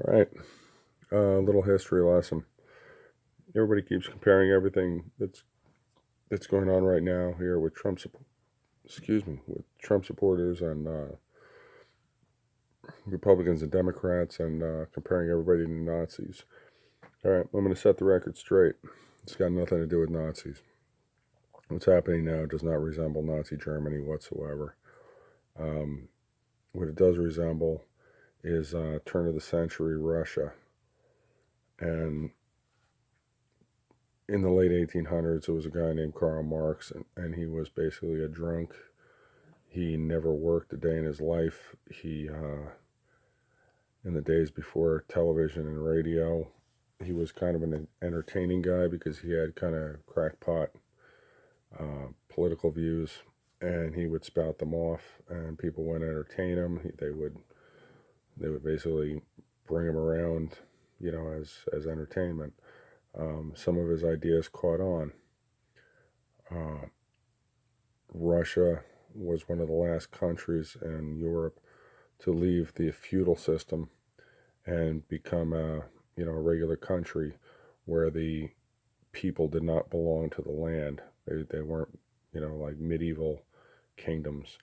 All right, little history lesson. Everybody keeps comparing everything that's going on right now here with with Trump supporters and Republicans and Democrats, and comparing everybody to Nazis. All right, I'm going to set the record straight. It's got nothing to do with Nazis. What's happening now does not resemble Nazi Germany whatsoever. Um, what it does resemble is turn of the century Russia, and in the late 1800s, there was a guy named Karl Marx, and he was basically a drunk. He never worked a day in his life. In the days before television and radio, he was kind of an entertaining guy because he had kind of crackpot political views, and he would spout them off, and people wouldn't entertain him. They would basically bring him around, as entertainment. Some of his ideas caught on. Uh, Russia was one of the last countries in Europe to leave the feudal system and become a regular country where the people did not belong to the land. They weren't like medieval kingdoms,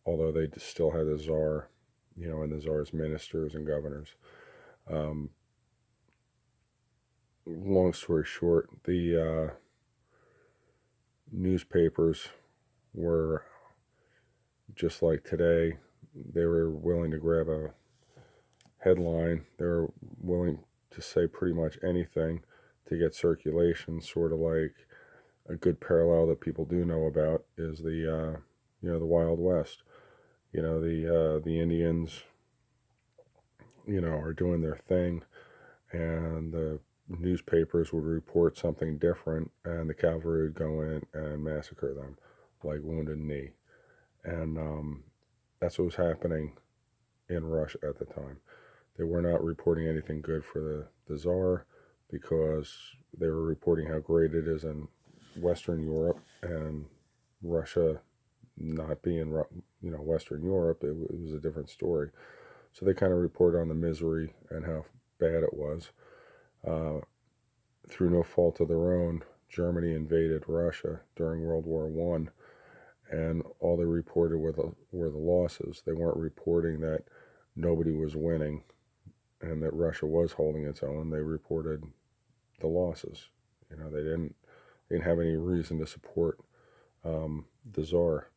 although they still had the czar, and the czar's ministers and governors. Um, Long story short, the newspapers were just like today. They were willing to grab a headline. They were willing to say pretty much anything to get circulation. Sort of like a good parallel that people do know about is the Wild West. The Indians are doing their thing, and the newspapers would report something different, and the cavalry would go in and massacre them like Wounded Knee. And that's what was happening in Russia at the time. They were not reporting anything good for the Tsar because they were reporting how great it is in Western Europe, and Russia not being Western Europe, it was a different story. So they kind of reported on the misery and how bad it was. Uh, Through no fault of their own, Germany invaded Russia during World War One, and all they reported were the losses. They weren't reporting that nobody was winning and that Russia was holding its own. They reported the losses. They didn't have any reason to support the Tsar.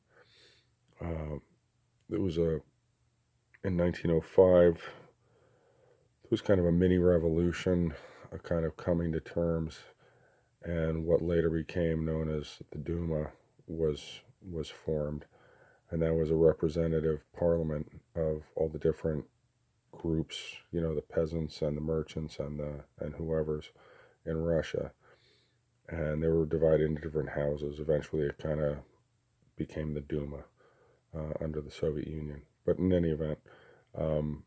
Uh, it was in 1905. It was kind of a mini revolution, a kind of coming to terms, and what later became known as the Duma was formed, and that was a representative parliament of all the different groups, the peasants and the merchants and whoever's in Russia, and they were divided into different houses. Eventually, it kind of became the Duma under the Soviet Union. But in any event, um,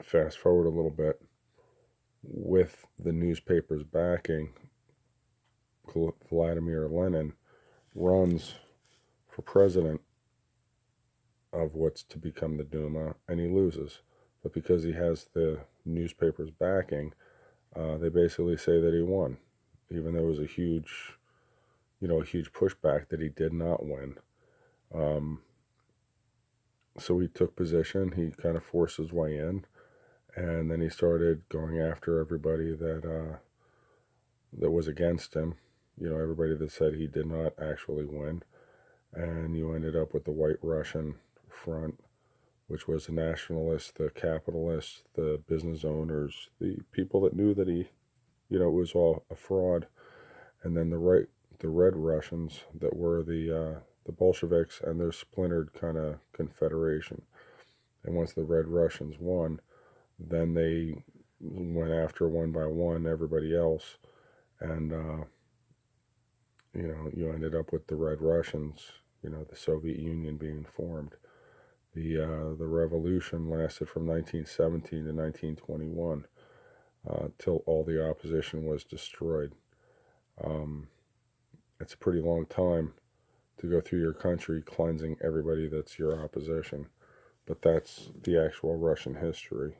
fast forward a little bit, with the newspaper's backing, Vladimir Lenin runs for president of what's to become the Duma, and he loses. But because he has the newspaper's backing, they basically say that he won, even though it was a huge pushback that he did not win. Um, so he took position. He kind of forced his way in, and then he started going after everybody that was against him. Everybody that said he did not actually win, and you ended up with the White Russian Front, which was the nationalists, the capitalists, the business owners, the people that knew that it was all a fraud, and then the Red Russians that were the Bolsheviks and their splintered kind of confederation. And once the Red Russians won, then they went after one by one everybody else, and you ended up with the Red Russians, the Soviet Union being formed. The revolution lasted from 1917 to 1921 till all the opposition was destroyed. Um, it's a pretty long time to go through your country cleansing everybody that's your opposition, but that's the actual Russian history.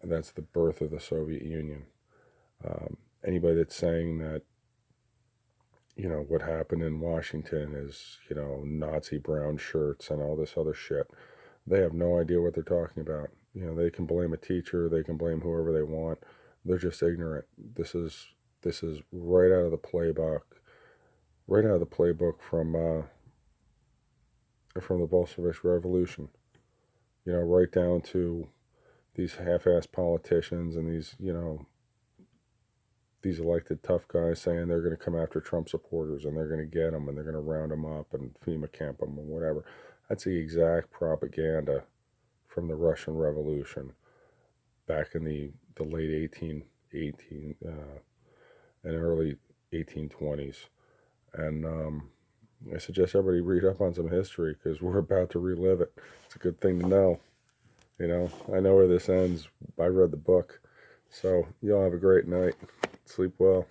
That's the birth of the Soviet Union. Anybody that's saying that, what happened in Washington is, Nazi brown shirts and all this other shit, they have no idea what they're talking about. They can blame a teacher, they can blame whoever they want. They're just ignorant. This is right out of the playbook, from the Bolshevik Revolution. Right down to these half-assed politicians and these elected tough guys saying they're going to come after Trump supporters and they're going to get them and they're going to round them up and FEMA camp them and whatever. That's the exact propaganda from the Russian Revolution back in the late 1818 and early 1820s. And I suggest everybody read up on some history because we're about to relive it. It's a good thing to know. I know where this ends. I read the book. So y'all have a great night. Sleep well.